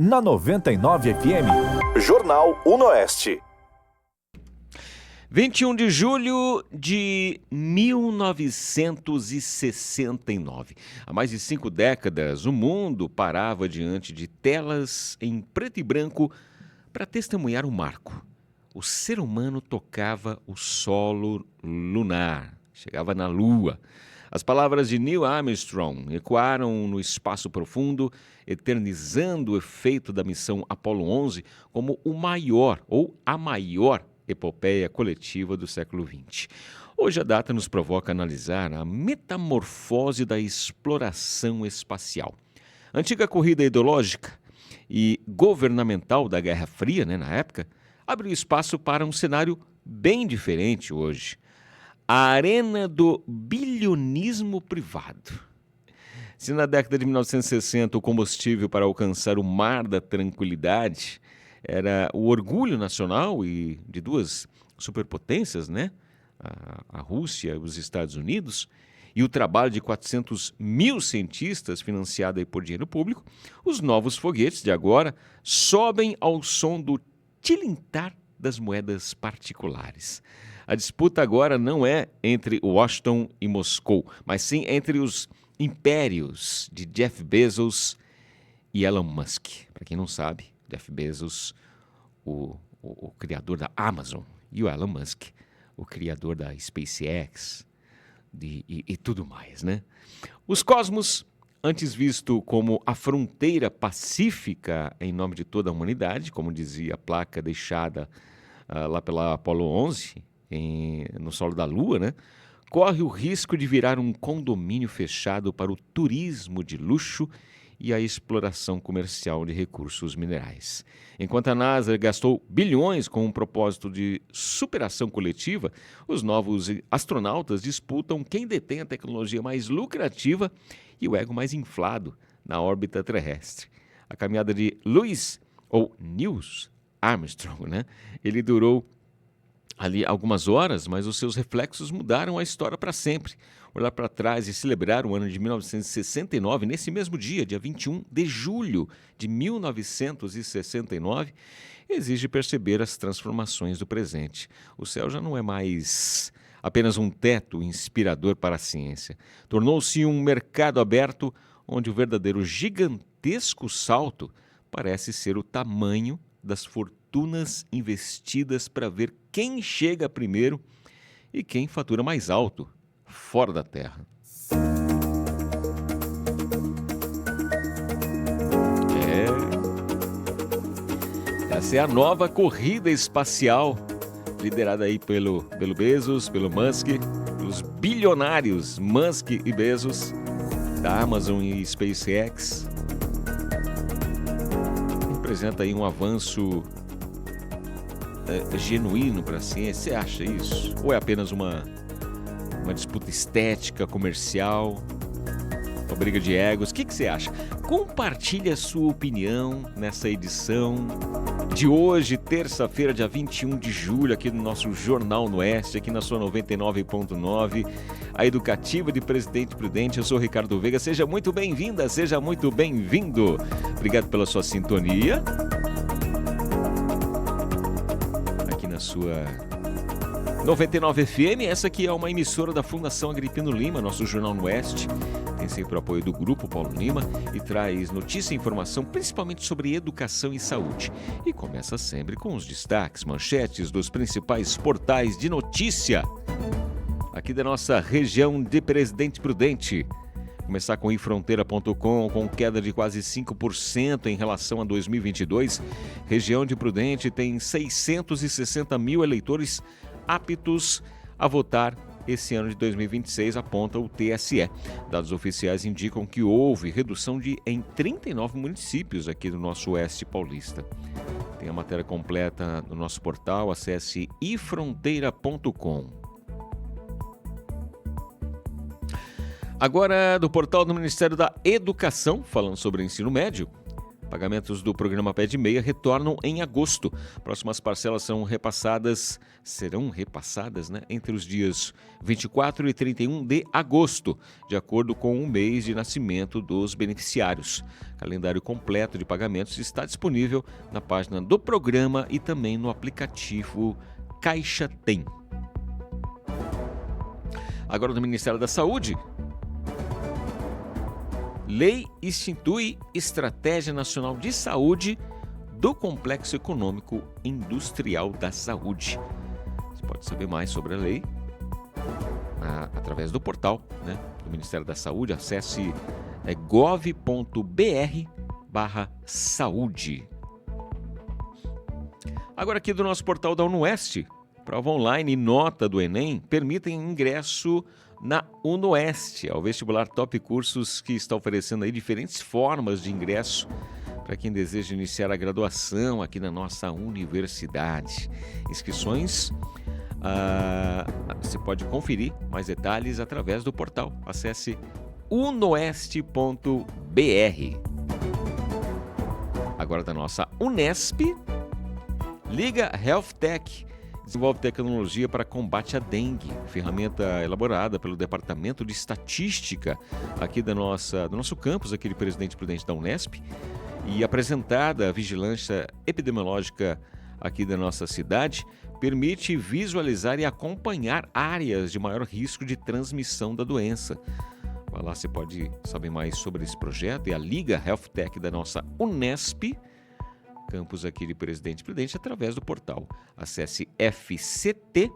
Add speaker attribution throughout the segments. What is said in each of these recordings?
Speaker 1: Na 99 FM, Jornal Unoeste.
Speaker 2: 21 de julho de 1969. Há mais de 5 décadas, o mundo parava diante de telas em preto e branco para testemunhar um marco. O ser humano tocava o solo lunar, chegava na Lua. As palavras de Neil Armstrong ecoaram no espaço profundo, eternizando o efeito da missão Apollo 11 como o maior ou a maior epopeia coletiva do século XX. Hoje a data nos provoca a analisar a metamorfose da exploração espacial. A antiga corrida ideológica e governamental da Guerra Fria, na época, abriu espaço para um cenário bem diferente hoje. A arena do bilionismo privado. Se na década de 1960 o combustível para alcançar o mar da tranquilidade era o orgulho nacional e de duas superpotências, a Rússia e os Estados Unidos, e o trabalho de 400 mil cientistas financiado por dinheiro público, os novos foguetes de agora sobem ao som do tilintar das moedas particulares. A disputa agora não é entre Washington e Moscou, mas sim entre os impérios de Jeff Bezos e Elon Musk. Para quem não sabe, Jeff Bezos, o criador da Amazon, e o Elon Musk, o criador da SpaceX e tudo mais, Os cosmos, antes visto como a fronteira pacífica em nome de toda a humanidade, como dizia a placa deixada lá pela Apollo 11, no solo da Lua, corre o risco de virar um condomínio fechado para o turismo de luxo e a exploração comercial de recursos minerais. Enquanto a NASA gastou bilhões com um propósito de superação coletiva, os novos astronautas disputam quem detém a tecnologia mais lucrativa e o ego mais inflado na órbita terrestre. A caminhada de Neil Armstrong, ele durou ali algumas horas, mas os seus reflexos mudaram a história para sempre. Olhar para trás e celebrar o ano de 1969, nesse mesmo dia, dia 21 de julho de 1969, exige perceber as transformações do presente. O céu já não é mais apenas um teto inspirador para a ciência. Tornou-se um mercado aberto onde o verdadeiro gigantesco salto parece ser o tamanho das fortunas investidas para ver quem chega primeiro e quem fatura mais alto fora da Terra. Essa é a nova corrida espacial, liderada aí pelo Bezos, pelo Musk, pelos bilionários Musk e Bezos, da Amazon e SpaceX. Representa aí um avanço genuíno para a ciência. Você acha isso? Ou é apenas uma disputa estética, comercial, uma briga de egos? O que você acha? Compartilhe a sua opinião nessa edição de hoje, terça-feira, dia 21 de julho, aqui no nosso Jornal Unoeste, aqui na sua 99.9, a educativa de Presidente Prudente. Eu sou o Ricardo Veiga, seja muito bem-vinda, seja muito bem-vindo. Obrigado pela sua sintonia. Aqui na sua 99 FM, essa aqui é uma emissora da Fundação Agripino Lima, nosso Jornal Unoeste. Tem sempre o apoio do Grupo Paulo Lima e traz notícia e informação principalmente sobre educação e saúde. E começa sempre com os destaques, manchetes dos principais portais de notícia aqui da nossa região de Presidente Prudente. Começar com ifronteira.com, com queda de quase 5% em relação a 2022. Região de Prudente tem 660 mil eleitores aptos a votar esse ano de 2026, aponta o TSE. Dados oficiais indicam que houve redução em 39 municípios aqui do nosso oeste paulista. Tem a matéria completa no nosso portal, acesse ifronteira.com. Agora, do portal do Ministério da Educação, falando sobre o ensino médio, Pagamentos do programa Pé de Meia retornam em agosto. Próximas parcelas serão repassadas, né, entre os dias 24 e 31 de agosto, de acordo com o mês de nascimento dos beneficiários. Calendário completo de pagamentos está disponível na página do programa e também no aplicativo Caixa Tem. Agora do Ministério da Saúde. Lei institui Estratégia Nacional de Saúde do Complexo Econômico Industrial da Saúde. Você pode saber mais sobre a lei através do portal, né, do Ministério da Saúde. Acesse gov.br/saúde. Agora aqui do nosso portal da UnoOeste. Prova online e nota do Enem permitem ingresso na UnoOeste, ao vestibular Top Cursos, que está oferecendo aí diferentes formas de ingresso para quem deseja iniciar a graduação aqui na nossa universidade. Inscrições, você pode conferir mais detalhes através do portal. Acesse unoeste.br. Agora da nossa Unesp, Liga Health Tech desenvolve tecnologia para combate à dengue, ferramenta elaborada pelo Departamento de Estatística aqui do nosso campus, aqui de Presidente Prudente da Unesp, e apresentada à vigilância epidemiológica aqui da nossa cidade, permite visualizar e acompanhar áreas de maior risco de transmissão da doença. Vai lá, você pode saber mais sobre esse projeto e a Liga Health Tech da nossa Unesp, campus aqui de Presidente Prudente, através do portal. Acesse fct.unesp.br.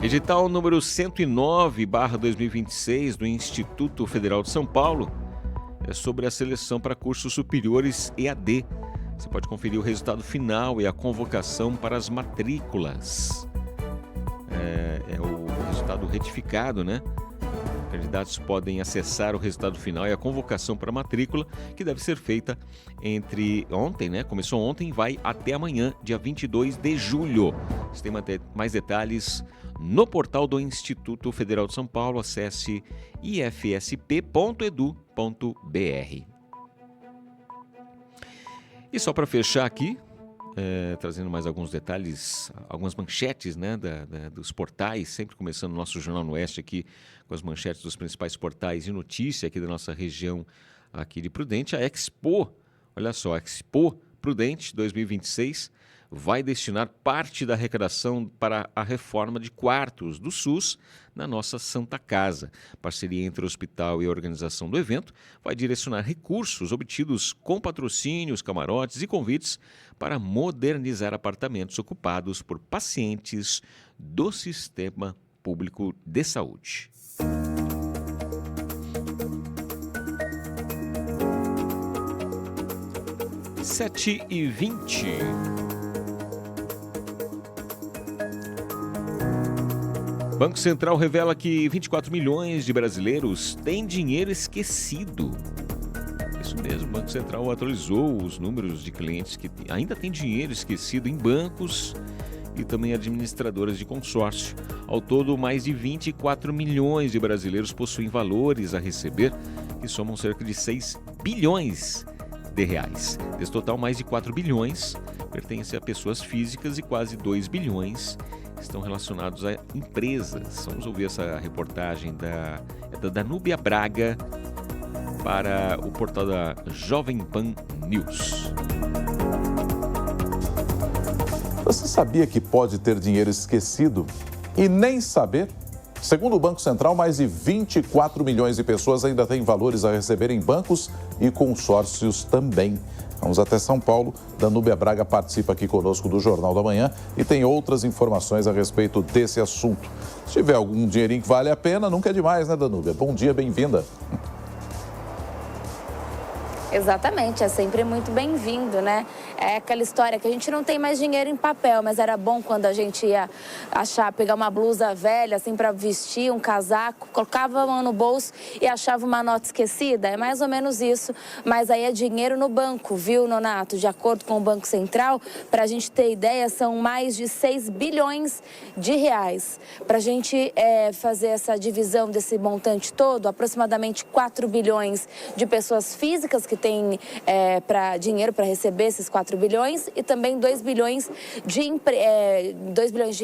Speaker 2: Edital número 109/2026 do Instituto Federal de São Paulo é sobre a seleção para cursos superiores EAD. Você pode conferir o resultado final e a convocação para as matrículas. É o resultado retificado, né? Candidatos podem acessar o resultado final e a convocação para a matrícula, que deve ser feita entre ontem, né? Começou ontem e vai até amanhã, dia 22 de julho. Você tem mais detalhes no portal do Instituto Federal de São Paulo. Acesse ifsp.edu.br. E só para fechar aqui, trazendo mais alguns detalhes, algumas manchetes, né, dos portais, sempre começando o nosso Jornal no Oeste aqui com as manchetes dos principais portais de notícia aqui da nossa região aqui de Prudente. A Expo, olha só, a Expo Prudente 2026 vai destinar parte da arrecadação para a reforma de quartos do SUS na nossa Santa Casa. Parceria entre o hospital e a organização do evento vai direcionar recursos obtidos com patrocínios, camarotes e convites para modernizar apartamentos ocupados por pacientes do Sistema Público de Saúde. Sete e 20. Banco Central revela que 24 milhões de brasileiros têm dinheiro esquecido. Isso mesmo, o Banco Central atualizou os números de clientes que ainda têm dinheiro esquecido em bancos e também administradoras de consórcio. Ao todo, mais de 24 milhões de brasileiros possuem valores a receber, que somam cerca de 6 bilhões de reais. Desse total, mais de 4 bilhões pertencem a pessoas físicas e quase 2 bilhões estão relacionados a empresas. Vamos ouvir essa reportagem da Danúbia Braga para o portal da Jovem Pan News.
Speaker 3: Você sabia que pode ter dinheiro esquecido e nem saber? Segundo o Banco Central, mais de 24 milhões de pessoas ainda têm valores a receber em bancos e consórcios também. Vamos até São Paulo. Danúbia Braga participa aqui conosco do Jornal da Manhã e tem outras informações a respeito desse assunto. Se tiver algum dinheirinho que vale a pena, nunca é demais, né, Danúbia? Bom dia, bem-vinda.
Speaker 4: Exatamente, é sempre muito bem-vindo, né? É aquela história que a gente não tem mais dinheiro em papel, mas era bom quando a gente ia pegar uma blusa velha, assim, para vestir, um casaco, colocava a mão no bolso e achava uma nota esquecida. É mais ou menos isso, mas aí é dinheiro no banco, viu, Nonato? De acordo com o Banco Central, para a gente ter ideia, são mais de 6 bilhões de reais. Para a gente fazer essa divisão desse montante todo, aproximadamente 4 bilhões de pessoas físicas que têm dinheiro para receber esses 4 bilhões e também 2 bilhões de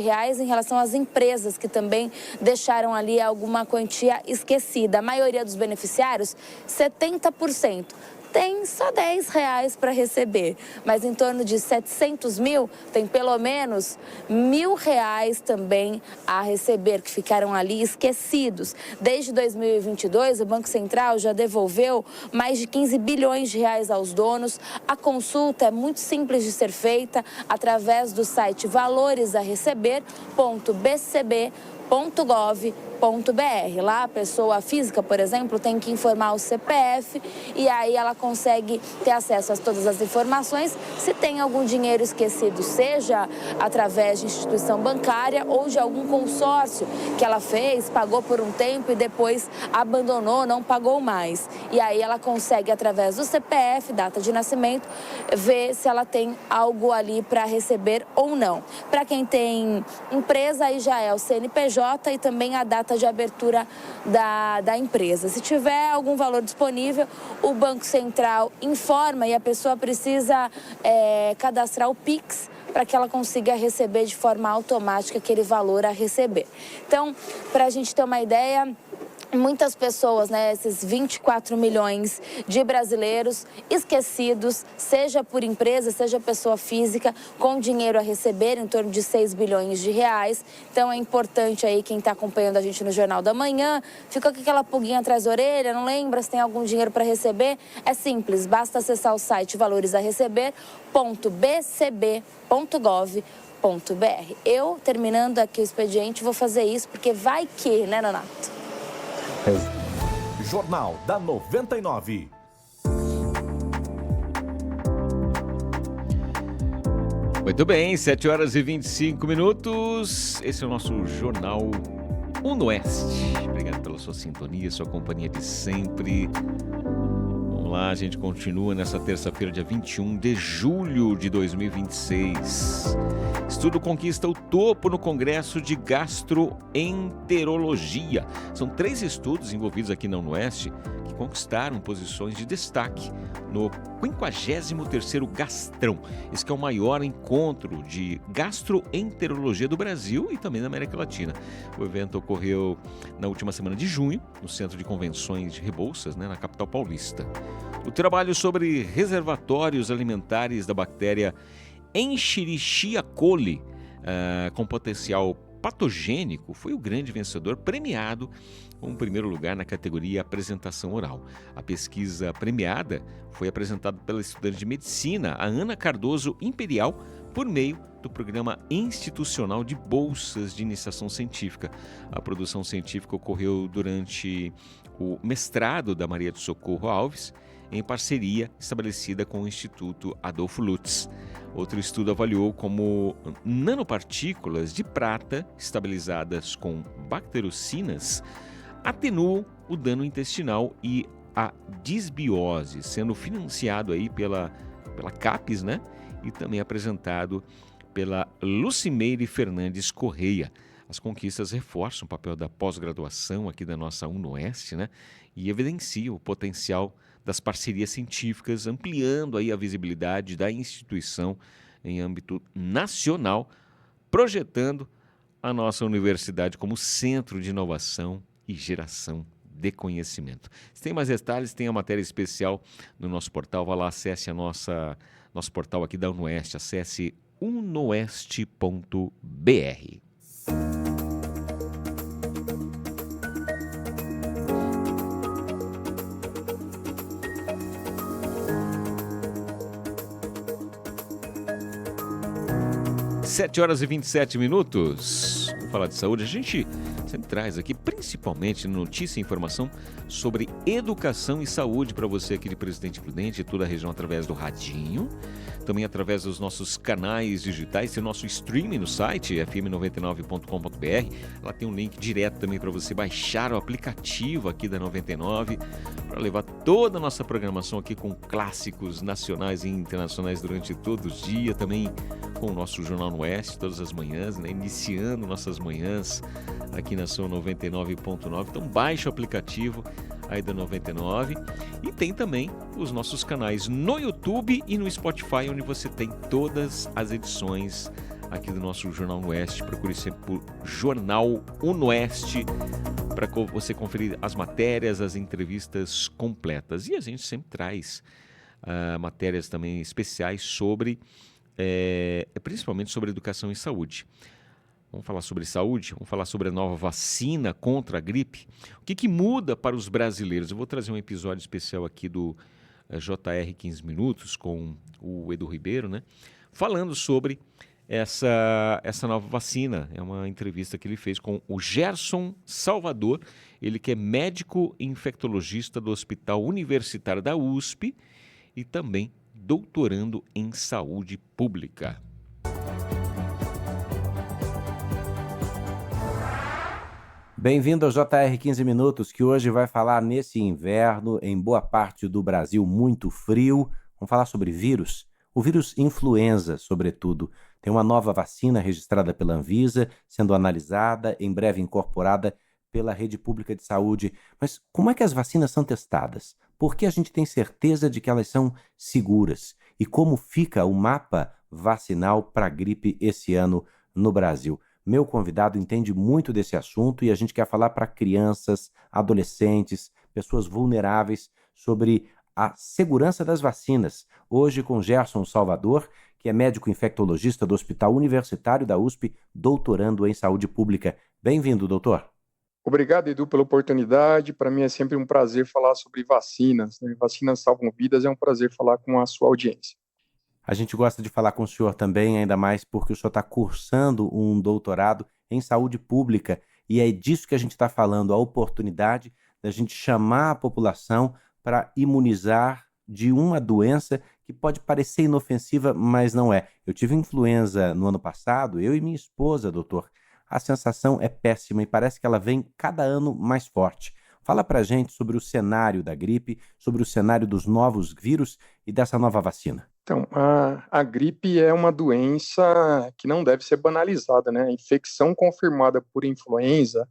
Speaker 4: reais em relação às empresas que também deixaram ali alguma quantia esquecida. A maioria dos beneficiários, 70%. Tem só R$10 para receber, mas em torno de 700 mil tem pelo menos R$1.000 também a receber, que ficaram ali esquecidos. Desde 2022, o Banco Central já devolveu mais de 15 bilhões de reais aos donos. A consulta é muito simples de ser feita através do site valoresareceber.bcb.gov.br. Lá a pessoa física, por exemplo, tem que informar o CPF e aí ela consegue ter acesso a todas as informações. Se tem algum dinheiro esquecido, seja através de instituição bancária ou de algum consórcio que ela fez, pagou por um tempo e depois abandonou, não pagou mais. E aí ela consegue, através do CPF, data de nascimento, ver se ela tem algo ali para receber ou não. Para quem tem empresa, aí já é o CNPJ e também a data de abertura da empresa. Se tiver algum valor disponível, o Banco Central informa e a pessoa precisa cadastrar o Pix para que ela consiga receber de forma automática aquele valor a receber. Então, para a gente ter uma ideia, muitas pessoas, né, esses 24 milhões de brasileiros esquecidos, seja por empresa, seja pessoa física, com dinheiro a receber, em torno de 6 bilhões de reais. Então é importante aí quem está acompanhando a gente no Jornal da Manhã, ficou com aquela pulguinha atrás da orelha, não lembra se tem algum dinheiro para receber? É simples, basta acessar o site valoresareceber.bcb.gov.br. Eu, terminando aqui o expediente, vou fazer isso porque vai que, né, Nonato?
Speaker 1: Jornal da 99.
Speaker 2: Muito bem, 7 horas e 25 minutos. Esse é o nosso Jornal Unoeste. Obrigado pela sua sintonia, sua companhia de sempre. Vamos lá, a gente continua nessa terça-feira, dia 21 de julho de 2026. Estudo conquista o topo no Congresso de Gastroenterologia. São 3 estudos envolvidos aqui na Unoeste que conquistaram posições de destaque no 53º Gastrão. Esse que é o maior encontro de gastroenterologia do Brasil e também da América Latina. O evento ocorreu na última semana de junho, no Centro de Convenções de Rebouças, na capital paulista. O trabalho sobre reservatórios alimentares da bactéria Escherichia coli, com potencial patogênico, foi o grande vencedor, premiado com o primeiro lugar na categoria apresentação oral. A pesquisa premiada foi apresentada pela estudante de medicina, a Ana Cardoso Imperial, por meio do Programa Institucional de Bolsas de Iniciação Científica. A produção científica ocorreu durante o mestrado da Maria do Socorro Alves, em parceria estabelecida com o Instituto Adolfo Lutz. Outro estudo avaliou como nanopartículas de prata estabilizadas com bactericinas atenuam o dano intestinal e a disbiose, sendo financiado aí pela CAPES, e também apresentado pela Lucimeire Fernandes Correia. As conquistas reforçam o papel da pós-graduação aqui da nossa Unoeste, e evidenciam o potencial das parcerias científicas, ampliando aí a visibilidade da instituição em âmbito nacional, projetando a nossa universidade como centro de inovação e geração de conhecimento. Se tem mais detalhes, tem a matéria especial no nosso portal. Vá lá, acesse nosso portal aqui da Unoeste, acesse unoeste.br. Sete horas e 27 minutos. Vamos falar de saúde. A gente sempre traz aqui, principalmente notícia e informação sobre educação e saúde para você aqui de Presidente Prudente e toda a região através do radinho, também através dos nossos canais digitais, tem o nosso streaming no site fm99.com.br. Lá tem um link direto também para você baixar o aplicativo aqui da 99 para levar toda a nossa programação aqui com clássicos nacionais e internacionais durante todo o dia, também com o nosso Jornal no Oeste todas as manhãs, né? Iniciando nossas manhãs aqui na sua 99.9. Então baixa o aplicativo aí da 99 e tem também os nossos canais no YouTube e no Spotify, onde você tem todas as edições aqui do nosso Jornal no Oeste. Procure sempre por Jornal Oeste para você conferir as matérias, as entrevistas completas. E a gente sempre traz matérias também especiais sobre, principalmente sobre educação e saúde. Vamos falar sobre saúde, vamos falar sobre a nova vacina contra a gripe. O que muda para os brasileiros? Eu vou trazer um episódio especial aqui do JR 15 Minutos com o Edu Ribeiro, né? Falando sobre essa nova vacina. É uma entrevista que ele fez com o Gerson Salvador, ele que é médico infectologista do Hospital Universitário da USP e também doutorando em saúde pública.
Speaker 5: Bem-vindo ao JR 15 Minutos, que hoje vai falar nesse inverno, em boa parte do Brasil, muito frio. Vamos falar sobre vírus. O vírus influenza, sobretudo. Tem uma nova vacina registrada pela Anvisa, sendo analisada, em breve incorporada pela Rede Pública de Saúde. Mas como é que as vacinas são testadas? Por que a gente tem certeza de que elas são seguras? E como fica o mapa vacinal para a gripe esse ano no Brasil? Meu convidado entende muito desse assunto e a gente quer falar para crianças, adolescentes, pessoas vulneráveis sobre a segurança das vacinas. Hoje com Gerson Salvador, que é médico infectologista do Hospital Universitário da USP, doutorando em saúde pública. Bem-vindo, doutor.
Speaker 6: Obrigado, Edu, pela oportunidade. Para mim é sempre um prazer falar sobre vacinas, né? Vacinas salvam vidas, é um prazer falar com a sua audiência.
Speaker 5: A gente gosta de falar com o senhor também, ainda mais porque o senhor está cursando um doutorado em saúde pública e é disso que a gente está falando, a oportunidade da gente chamar a população para imunizar de uma doença que pode parecer inofensiva, mas não é. Eu tive influenza no ano passado, eu e minha esposa, doutor. A sensação é péssima e parece que ela vem cada ano mais forte. Fala para a gente sobre o cenário da gripe, sobre o cenário dos novos vírus e dessa nova vacina.
Speaker 6: Então, a gripe é uma doença que não deve ser banalizada, né? A infecção confirmada por influenza,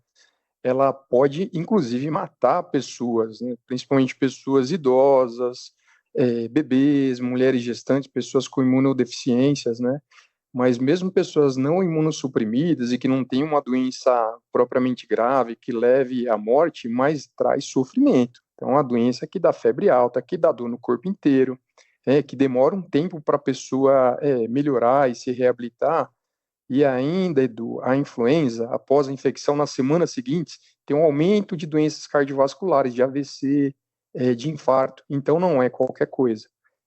Speaker 6: ela pode, inclusive, matar pessoas, né? Principalmente pessoas idosas, bebês, mulheres gestantes, pessoas com imunodeficiências, né? Mas mesmo pessoas não imunossuprimidas e que não têm uma doença propriamente grave, que leve à morte, mas traz sofrimento. Então, é uma doença que dá febre alta, que dá dor no corpo inteiro, que demora um tempo para a pessoa melhorar e se reabilitar. E ainda, Edu, a influenza, após a infecção, nas semanas seguintes, tem um aumento de doenças cardiovasculares, de AVC, de infarto. Então, não é qualquer coisa.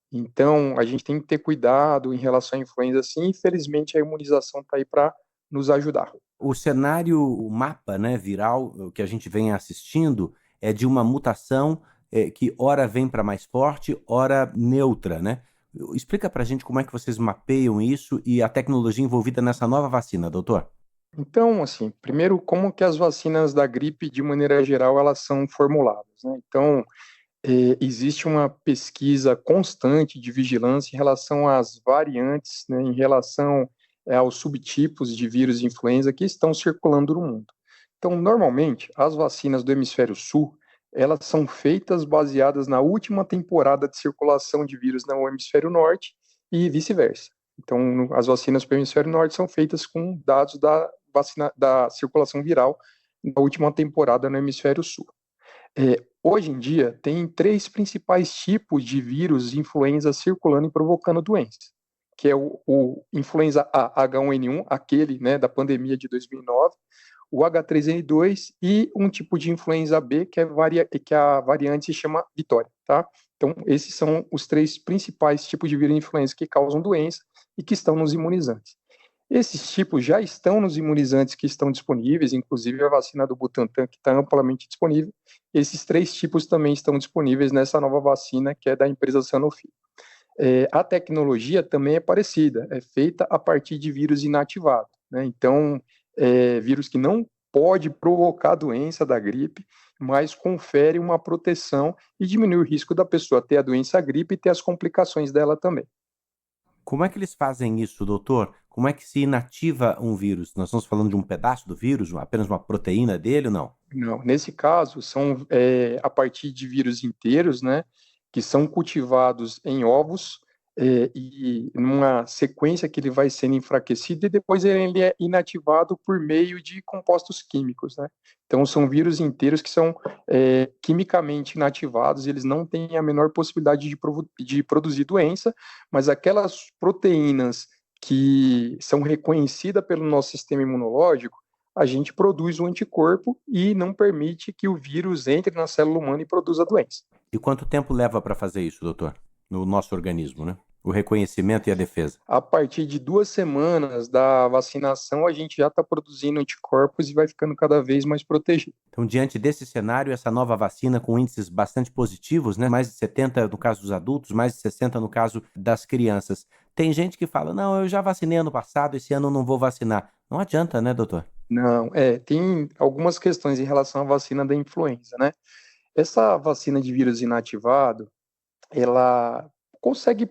Speaker 6: Então, a gente tem que ter cuidado em relação à influenza, sim. Infelizmente, a imunização está aí para nos ajudar.
Speaker 5: O cenário, o mapa, né, viral que a gente vem assistindo é de uma mutação que ora vem para mais forte, ora neutra, né? Explica para a gente como é que vocês mapeiam isso e a tecnologia envolvida nessa nova vacina, doutor.
Speaker 6: Então, assim, primeiro, como que as vacinas da gripe, de maneira geral, elas são formuladas, né? Então, existe uma pesquisa constante de vigilância em relação às variantes, né, em relação aos subtipos de vírus de influenza que estão circulando no mundo. Então, normalmente, as vacinas do hemisfério sul, elas são feitas baseadas na última temporada de circulação de vírus no hemisfério norte e vice-versa. Então, as vacinas para o hemisfério norte são feitas com dados da circulação viral da última temporada no hemisfério sul. Hoje em dia, tem 3 principais tipos de vírus de influenza circulando e provocando doenças, que é o influenza A, H1N1, aquele, né, da pandemia de 2009, o H3N2 e um tipo de influenza B, que a variante se chama Vitória, tá? Então, esses são os 3 principais tipos de vírus de influenza que causam doença e que estão nos imunizantes. Esses tipos já estão nos imunizantes que estão disponíveis, inclusive a vacina do Butantan, que está amplamente disponível. Esses 3 tipos também estão disponíveis nessa nova vacina, que é da empresa Sanofi. A tecnologia também é parecida, é feita a partir de vírus inativado, né? Então, vírus que não pode provocar a doença da gripe, mas confere uma proteção e diminui o risco da pessoa ter a doença a gripe e ter as complicações dela também.
Speaker 5: Como é que eles fazem isso, doutor? Como é que se inativa um vírus? Nós estamos falando de um pedaço do vírus, apenas uma proteína dele ou não?
Speaker 6: Não, nesse caso, são a partir de vírus inteiros, né, que são cultivados em ovos, e numa sequência que ele vai sendo enfraquecido e depois ele é inativado por meio de compostos químicos, né? Então, são vírus inteiros que são quimicamente inativados, eles não têm a menor possibilidade de produzir doença, mas aquelas proteínas que são reconhecidas pelo nosso sistema imunológico, a gente produz um anticorpo e não permite que o vírus entre na célula humana e produza a doença.
Speaker 5: E quanto tempo leva para fazer isso, doutor? No nosso organismo, né? O reconhecimento e a defesa.
Speaker 6: A partir de 2 semanas da vacinação, a gente já está produzindo anticorpos e vai ficando cada vez mais protegido.
Speaker 5: Então, diante desse cenário, essa nova vacina com índices bastante positivos, né? Mais de 70 no caso dos adultos, mais de 60 no caso das crianças. Tem gente que fala, não, eu já vacinei ano passado, esse ano eu não vou vacinar. Não adianta, né, doutor?
Speaker 6: Não, tem algumas questões em relação à vacina da influenza, né? Essa vacina de vírus inativado, ela consegue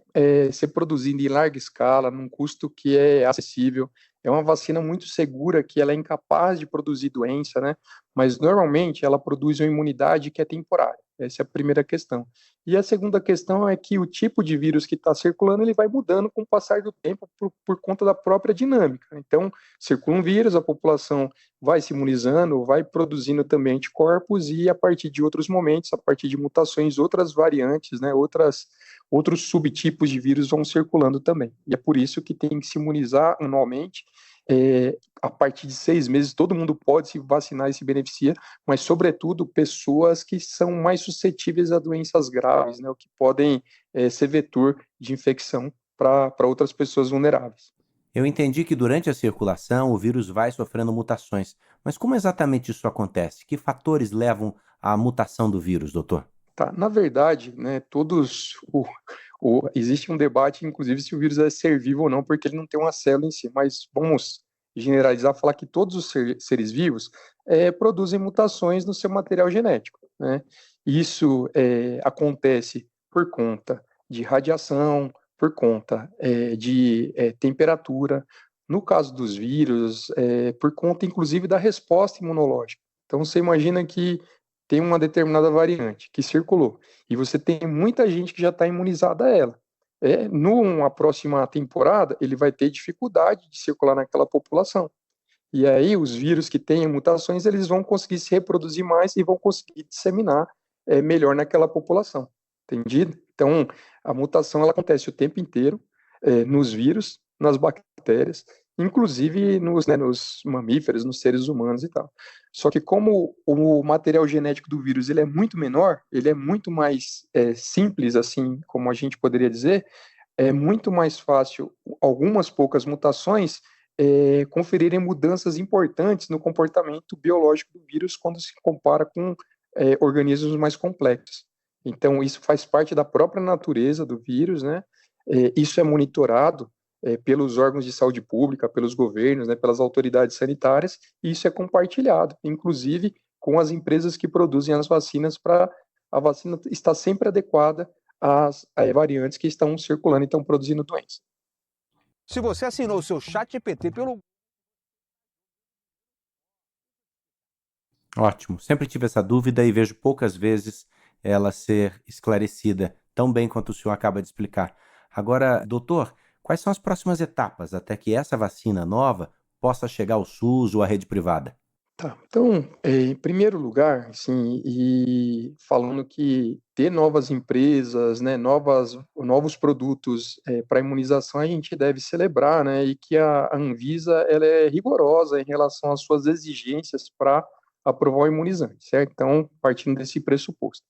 Speaker 6: ser produzida em larga escala, num custo que é acessível. É uma vacina muito segura, que ela é incapaz de produzir doença, né? Mas normalmente ela produz uma imunidade que é temporária. Essa é a primeira questão. E a segunda questão é que o tipo de vírus que está circulando, ele vai mudando com o passar do tempo por conta da própria dinâmica. Então, circula um vírus, a população vai se imunizando, vai produzindo também anticorpos e a partir de outros momentos, a partir de mutações, outras variantes, né, outros subtipos de vírus vão circulando também. E é por isso que tem que se imunizar anualmente. A partir de 6 meses, todo mundo pode se vacinar e se beneficia, mas, sobretudo, pessoas que são mais suscetíveis a doenças graves, né, o que podem ser vetor de infecção para outras pessoas vulneráveis.
Speaker 5: Eu entendi que durante a circulação o vírus vai sofrendo mutações. Mas como exatamente isso acontece? Que fatores levam à mutação do vírus, doutor?
Speaker 6: Tá, na verdade, né, existe um debate, inclusive, se o vírus é ser vivo ou não, porque ele não tem uma célula em si, mas vamos generalizar, falar que todos os seres vivos produzem mutações no seu material genético, né? Isso acontece por conta de radiação, por conta de temperatura, no caso dos vírus, por conta, inclusive, da resposta imunológica. Então, você imagina que tem uma determinada variante que circulou e você tem muita gente que já está imunizada a ela. Numa próxima temporada, ele vai ter dificuldade de circular naquela população. E aí, os vírus que têm mutações, eles vão conseguir se reproduzir mais e vão conseguir disseminar melhor naquela população. Entendido? Então, a mutação ela acontece o tempo inteiro nos vírus, nas bactérias, inclusive nos mamíferos, nos seres humanos e tal. Só que como o material genético do vírus ele é muito menor, ele é muito mais simples, assim como a gente poderia dizer, é muito mais fácil algumas poucas mutações conferirem mudanças importantes no comportamento biológico do vírus quando se compara com organismos mais complexos. Então, isso faz parte da própria natureza do vírus, né? Isso é monitorado pelos órgãos de saúde pública, pelos governos, né, pelas autoridades sanitárias, e isso é compartilhado, inclusive com as empresas que produzem as vacinas, para a vacina estar sempre adequada às variantes que estão circulando e estão produzindo doença.
Speaker 7: Se você assinou o seu ChatGPT pelo...
Speaker 5: Ótimo. Sempre tive essa dúvida e vejo poucas vezes ela ser esclarecida tão bem quanto o senhor acaba de explicar. Agora, doutor, quais são as próximas etapas até que essa vacina nova possa chegar ao SUS ou à rede privada?
Speaker 6: Tá, então, em primeiro lugar, assim, e falando que ter novas empresas, né, novos produtos para imunização, a gente deve celebrar, né, e que a Anvisa ela é rigorosa em relação às suas exigências para aprovar o imunizante, certo? Então, partindo desse pressuposto.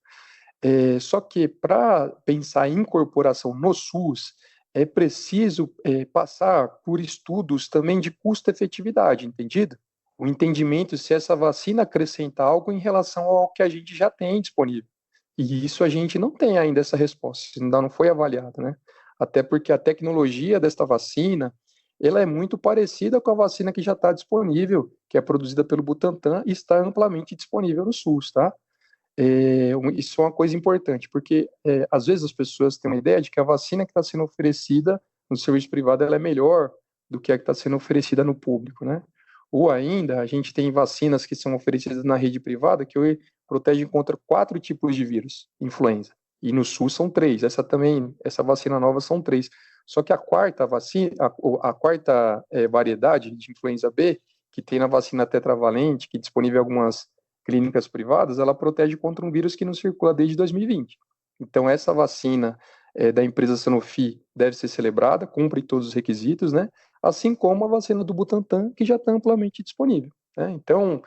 Speaker 6: Só que para pensar em incorporação no SUS, é preciso passar por estudos também de custo-efetividade, entendido? O entendimento se essa vacina acrescenta algo em relação ao que a gente já tem disponível. E isso a gente não tem ainda essa resposta, ainda não foi avaliado, né? Até porque a tecnologia desta vacina, ela é muito parecida com a vacina que já está disponível, que é produzida pelo Butantan e está amplamente disponível no SUS, tá? Isso é uma coisa importante, porque às vezes as pessoas têm uma ideia de que a vacina que está sendo oferecida no serviço privado ela é melhor do que a que está sendo oferecida no público, né? Ou ainda, a gente tem vacinas que são oferecidas na rede privada que hoje protegem contra 4 tipos de vírus, influenza. E no SUS são 3. Essa vacina nova são 3. Só que a quarta vacina, a quarta variedade de influenza B, que tem na vacina tetravalente, que é disponível em algumas clínicas privadas, ela protege contra um vírus que não circula desde 2020. Então, essa vacina da empresa Sanofi deve ser celebrada, cumpre todos os requisitos, né? Assim como a vacina do Butantan, que já está amplamente disponível, né? Então,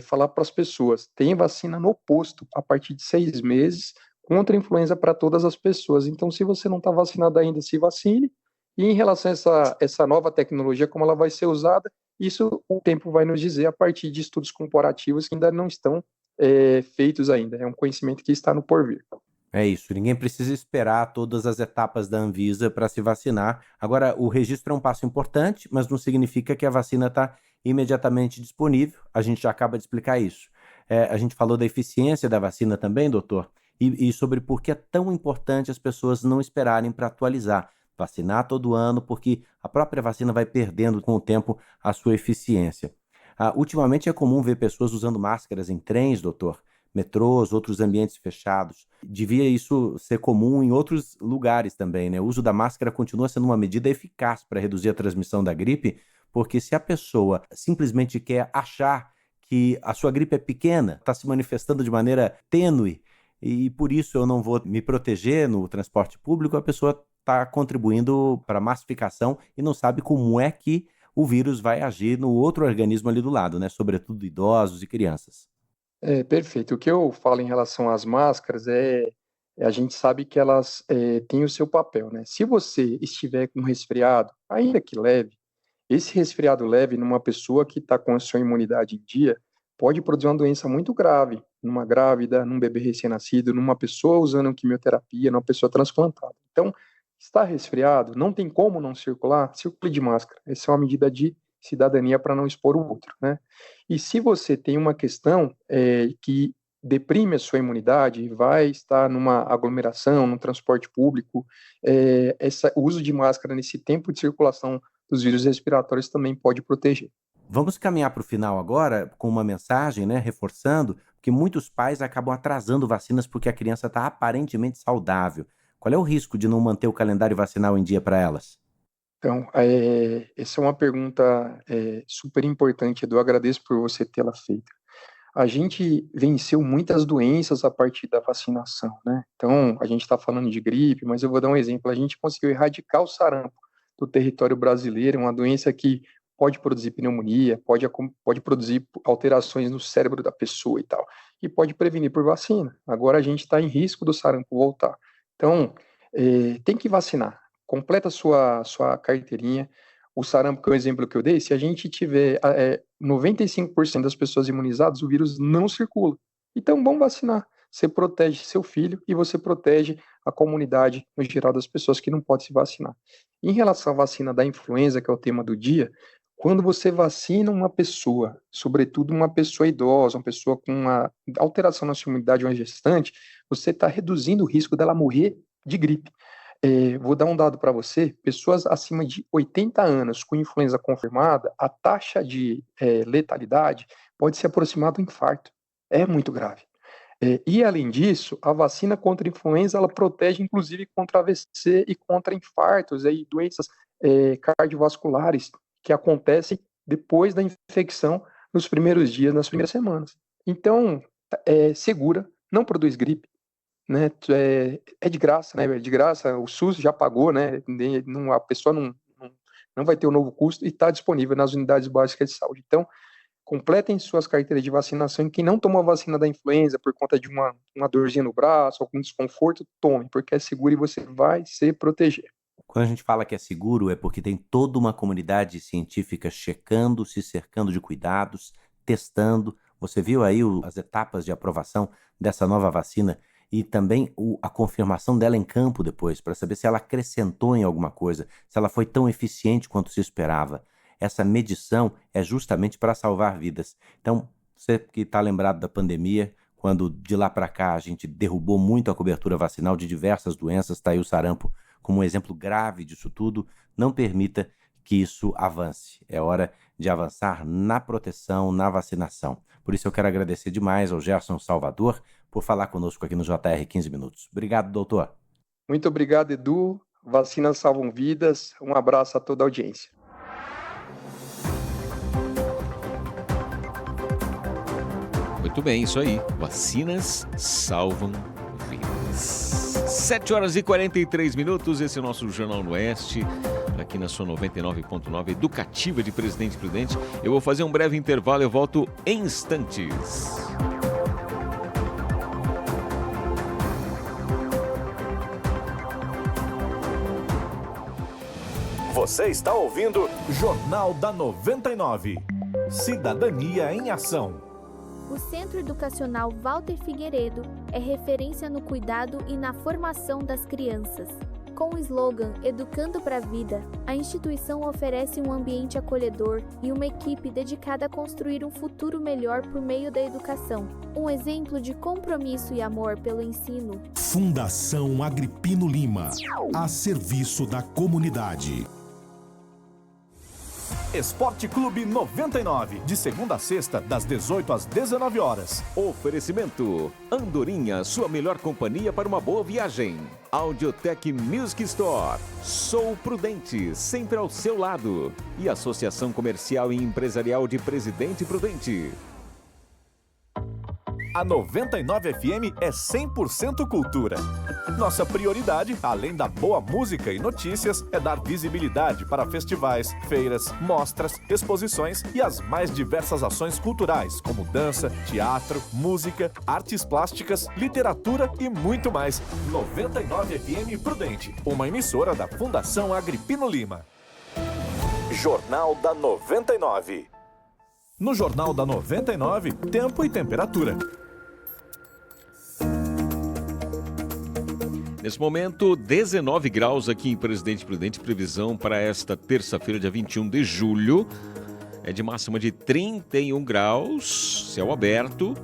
Speaker 6: falar para as pessoas, tem vacina no posto a partir de 6 meses contra a influenza para todas as pessoas. Então, se você não está vacinado ainda, se vacine. E em relação a essa nova tecnologia, como ela vai ser usada, isso o tempo vai nos dizer a partir de estudos comparativos que ainda não estão feitos ainda. É um conhecimento que está no porvir.
Speaker 5: É isso, ninguém precisa esperar todas as etapas da Anvisa para se vacinar. Agora, o registro é um passo importante, mas não significa que a vacina está imediatamente disponível. A gente já acaba de explicar isso. A gente falou da eficiência da vacina também, doutor, e sobre por que é tão importante as pessoas não esperarem para atualizar. Vacinar todo ano, porque a própria vacina vai perdendo com o tempo a sua eficiência. Ultimamente é comum ver pessoas usando máscaras em trens, doutor, metrôs, outros ambientes fechados. Devia isso ser comum em outros lugares também, né? O uso da máscara continua sendo uma medida eficaz para reduzir a transmissão da gripe, porque se a pessoa simplesmente quer achar que a sua gripe é pequena, está se manifestando de maneira tênue, e por isso eu não vou me proteger no transporte público, a pessoa está contribuindo para a massificação e não sabe como é que o vírus vai agir no outro organismo ali do lado, né? Sobretudo idosos e crianças.
Speaker 6: Perfeito. O que eu falo em relação às máscaras a gente sabe que elas têm o seu papel, né? Se você estiver com um resfriado, ainda que leve, esse resfriado leve numa pessoa que está com a sua imunidade em dia pode produzir uma doença muito grave, numa grávida, num bebê recém-nascido, numa pessoa usando quimioterapia, numa pessoa transplantada. Então, está resfriado, não tem como não circular, circule de máscara. Essa é uma medida de cidadania para não expor o outro, né? E se você tem uma questão que deprime a sua imunidade, vai estar numa aglomeração, num transporte público, o uso de máscara nesse tempo de circulação dos vírus respiratórios também pode proteger.
Speaker 5: Vamos caminhar para o final agora com uma mensagem, né, reforçando que muitos pais acabam atrasando vacinas porque a criança está aparentemente saudável. Qual é o risco de não manter o calendário vacinal em dia para elas?
Speaker 6: Então, essa é uma pergunta super importante, Edu. Eu agradeço por você tê-la feita. A gente venceu muitas doenças a partir da vacinação, né? Então, a gente está falando de gripe, mas eu vou dar um exemplo. A gente conseguiu erradicar o sarampo do território brasileiro, uma doença que pode produzir pneumonia, pode produzir alterações no cérebro da pessoa e tal, e pode prevenir por vacina. Agora a gente está em risco do sarampo voltar. Então, tem que vacinar. Completa a sua carteirinha. O sarampo, que é o exemplo que eu dei, se a gente tiver 95% das pessoas imunizadas, o vírus não circula. Então, vamos vacinar. Você protege seu filho e você protege a comunidade, no geral, das pessoas que não podem se vacinar. Em relação à vacina da influenza, que é o tema do dia, quando você vacina uma pessoa, sobretudo uma pessoa idosa, uma pessoa com uma alteração na sua imunidade, uma gestante, você está reduzindo o risco dela morrer de gripe. Vou dar um dado para você: pessoas acima de 80 anos com influenza confirmada, a taxa de letalidade pode se aproximar do infarto. É muito grave. E, além disso, a vacina contra a influenza, ela protege, inclusive, contra AVC e contra infartos e doenças cardiovasculares que acontecem depois da infecção nos primeiros dias, nas primeiras semanas. Então, é segura, não produz gripe, né? É de graça, né? É de graça, o SUS já pagou, né? A pessoa não vai ter o novo custo e está disponível nas unidades básicas de saúde. Então, completem suas carteiras de vacinação. E quem não tomou a vacina da influenza por conta de uma dorzinha no braço, algum desconforto, tome, porque é seguro e você vai se proteger.
Speaker 5: Quando a gente fala que é seguro, é porque tem toda uma comunidade científica checando, se cercando de cuidados, testando. Você viu aí as etapas de aprovação dessa nova vacina e também a confirmação dela em campo depois, para saber se ela acrescentou em alguma coisa, se ela foi tão eficiente quanto se esperava. Essa medição é justamente para salvar vidas. Então, você que está lembrado da pandemia, quando de lá para cá a gente derrubou muito a cobertura vacinal de diversas doenças, está aí o sarampo como um exemplo grave disso tudo, não permita que isso avance. É hora de avançar na proteção, na vacinação. Por isso eu quero agradecer demais ao Gerson Salvador por falar conosco aqui no JR 15 Minutos. Obrigado, doutor.
Speaker 6: Muito obrigado, Edu. Vacinas salvam vidas. Um abraço a toda a audiência.
Speaker 2: Muito bem, isso aí. Vacinas salvam vidas. 7h43, esse é o nosso Jornal no Oeste, aqui na sua 99.9 Educativa de Presidente Prudente. Eu vou fazer um breve intervalo, eu volto em instantes.
Speaker 1: Você está ouvindo Jornal da 99. Cidadania em Ação.
Speaker 8: O Centro Educacional Walter Figueiredo é referência no cuidado e na formação das crianças. Com o slogan Educando para a Vida, a instituição oferece um ambiente acolhedor e uma equipe dedicada a construir um futuro melhor por meio da educação. Um exemplo de compromisso e amor pelo ensino.
Speaker 9: Fundação Agripino Lima, a serviço da comunidade.
Speaker 1: Esporte Clube 99, de segunda a sexta, das 18 às 19 horas.
Speaker 2: Oferecimento Andorinha, sua melhor companhia para uma boa viagem. Audiotech Music Store. Sou Prudente, sempre ao seu lado. E Associação Comercial e Empresarial de Presidente Prudente.
Speaker 1: A 99 FM é 100% cultura. Nossa prioridade, além da boa música e notícias, é dar visibilidade para festivais, feiras, mostras, exposições e as mais diversas ações culturais, como dança, teatro, música, artes plásticas, literatura e muito mais. 99 FM Prudente, uma emissora da Fundação Agripino Lima. Jornal da 99. No Jornal da 99, tempo e temperatura.
Speaker 2: Nesse momento, 19 graus aqui em Presidente Prudente. Previsão para esta terça-feira, dia 21 de julho. É de máxima de 31 graus, céu aberto.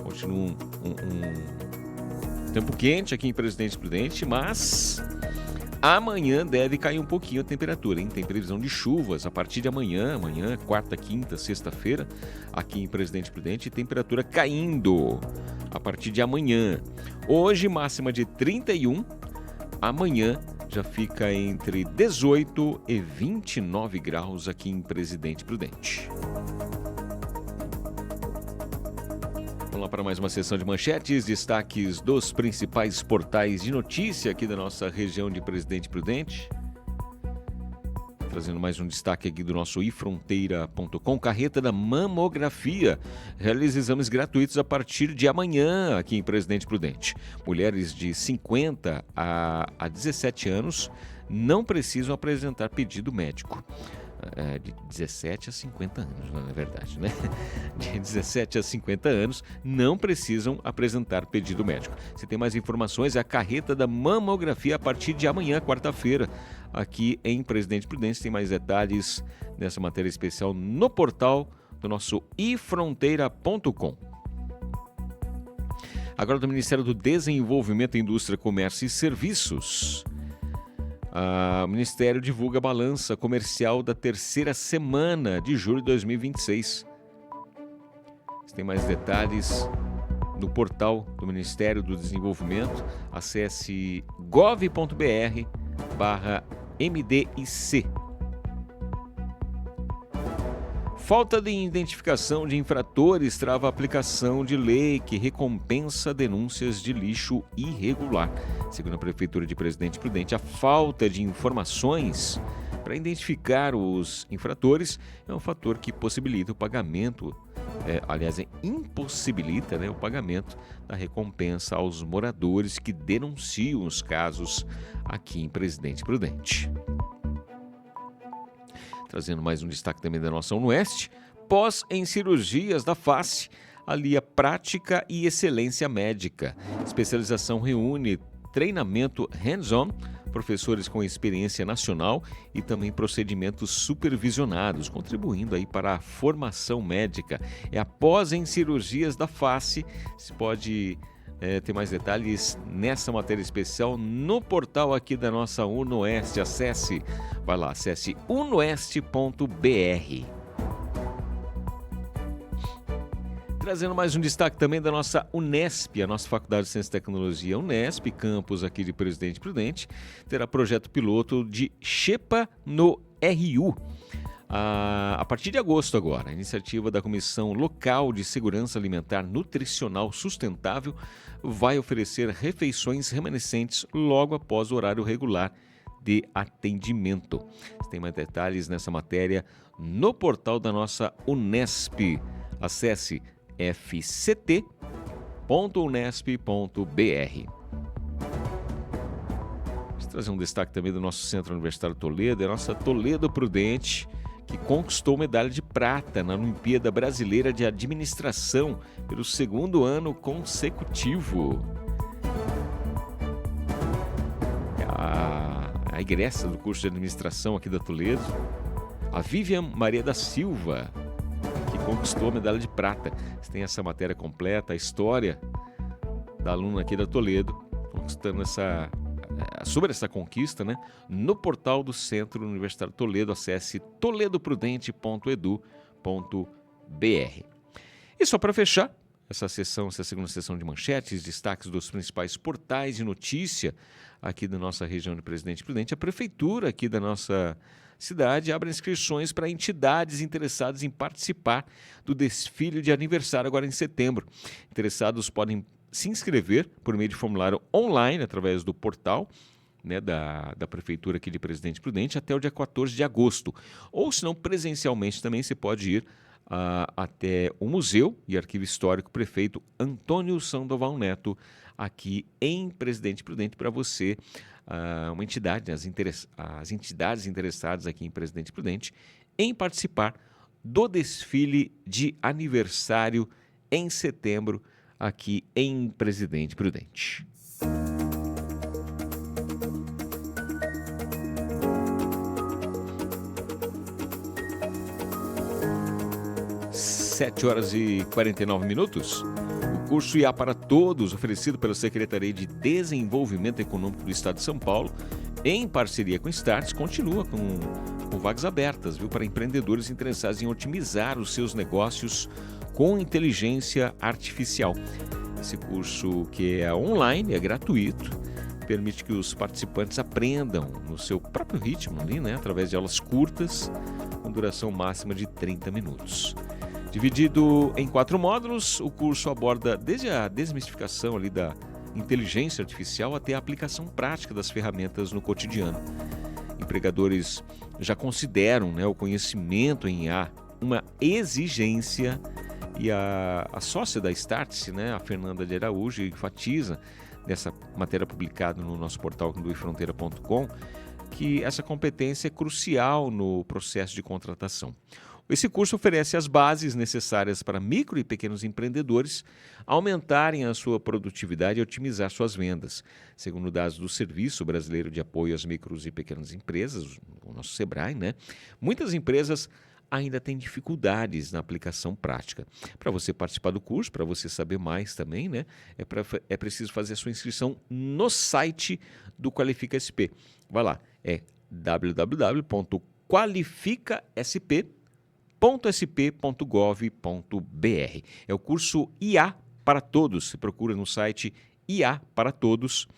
Speaker 2: Continua um tempo quente aqui em Presidente Prudente, mas amanhã deve cair um pouquinho a temperatura, hein? Tem previsão de chuvas a partir de amanhã, quarta, quinta, sexta-feira, aqui em Presidente Prudente, temperatura caindo a partir de amanhã. Hoje, máxima de 31, amanhã já fica entre 18 e 29 graus aqui em Presidente Prudente. Vamos lá para mais uma sessão de manchetes, destaques dos principais portais de notícia aqui da nossa região de Presidente Prudente. Trazendo mais um destaque aqui do nosso ifronteira.com, carreta da mamografia. Realiza exames gratuitos a partir de amanhã aqui em Presidente Prudente. Mulheres de 50 a 17 anos não precisam apresentar pedido médico. De 17 a 50 anos, na verdade, né? De 17 a 50 anos não precisam apresentar pedido médico. Se tem mais informações, é a carreta da mamografia a partir de amanhã, quarta-feira, aqui em Presidente Prudente. Tem mais detalhes nessa matéria especial no portal do nosso ifronteira.com. Agora do Ministério do Desenvolvimento, Indústria, Comércio e Serviços. O Ministério divulga a balança comercial da terceira semana de julho de 2026. Você tem mais detalhes no portal do Ministério do Desenvolvimento. Acesse gov.br/MDIC. Falta de identificação de infratores trava a aplicação de lei que recompensa denúncias de lixo irregular. Segundo a Prefeitura de Presidente Prudente, a falta de informações para identificar os infratores é um fator que possibilita o pagamento, impossibilita, né, o pagamento da recompensa aos moradores que denunciam os casos aqui em Presidente Prudente. Trazendo mais um destaque também da nossa UniOeste, pós em cirurgias da face, alia prática e excelência médica. Especialização reúne treinamento hands-on, professores com experiência nacional e também procedimentos supervisionados, contribuindo aí para a formação médica. É após em cirurgias da face. Você pode ter mais detalhes nessa matéria especial no portal aqui da nossa UniOeste. Acesse unioeste.br. Trazendo mais um destaque também da nossa Unesp, a nossa Faculdade de Ciência e Tecnologia Unesp, campus aqui de Presidente Prudente, terá projeto piloto de Xepa no RU. A partir de agosto agora, a iniciativa da Comissão Local de Segurança Alimentar Nutricional Sustentável vai oferecer refeições remanescentes logo após o horário regular de atendimento. Você tem mais detalhes nessa matéria no portal da nossa Unesp. Acesse fct.unesp.br. Vou trazer um destaque também do nosso Centro Universitário Toledo, a nossa Toledo Prudente, que conquistou medalha de prata na Olimpíada Brasileira de Administração pelo segundo ano consecutivo. A egressa do curso de administração aqui da Toledo, a Vivian Maria da Silva, que conquistou a medalha de prata. Você tem essa matéria completa, a história da aluna aqui da Toledo, conquistando sobre essa conquista, né, no portal do Centro Universitário Toledo. Acesse toledoprudente.edu.br. E só para fechar essa segunda sessão de manchetes, destaques dos principais portais de notícia aqui da nossa região de Presidente Prudente, a prefeitura aqui da nossa cidade abre inscrições para entidades interessadas em participar do desfile de aniversário agora em setembro. Interessados podem se inscrever por meio de formulário online através do portal, né, da Prefeitura aqui de Presidente Prudente até o dia 14 de agosto. Ou, se não, presencialmente também você pode ir até o Museu e Arquivo Histórico Prefeito Antônio Sandoval Neto, aqui em Presidente Prudente, para você, uma entidade, as entidades interessadas aqui em Presidente Prudente, em participar do desfile de aniversário em setembro, aqui em Presidente Prudente. 7h49. O curso IA para Todos, oferecido pela Secretaria de Desenvolvimento Econômico do Estado de São Paulo, em parceria com o Starts, continua com vagas abertas, para empreendedores interessados em otimizar os seus negócios com inteligência artificial. Esse curso, que é online, é gratuito, permite que os participantes aprendam no seu próprio ritmo, através de aulas curtas, com duração máxima de 30 minutos. Dividido em 4 módulos, o curso aborda desde a desmistificação da inteligência artificial até a aplicação prática das ferramentas no cotidiano. Empregadores já consideram o conhecimento em IA uma exigência, e a sócia da Startse, a Fernanda de Araújo, enfatiza nessa matéria publicada no nosso portal duifronteira.com que essa competência é crucial no processo de contratação. Esse curso oferece as bases necessárias para micro e pequenos empreendedores aumentarem a sua produtividade e otimizar suas vendas. Segundo dados do Serviço Brasileiro de Apoio às Micros e Pequenas Empresas, o nosso SEBRAE, muitas empresas ainda têm dificuldades na aplicação prática. Para você participar do curso, para você saber mais também, é preciso fazer a sua inscrição no site do Qualifica SP. Vai lá, é www.qualificasp.sp.gov.br. É o curso IA para Todos. Você procura no site IA para Todos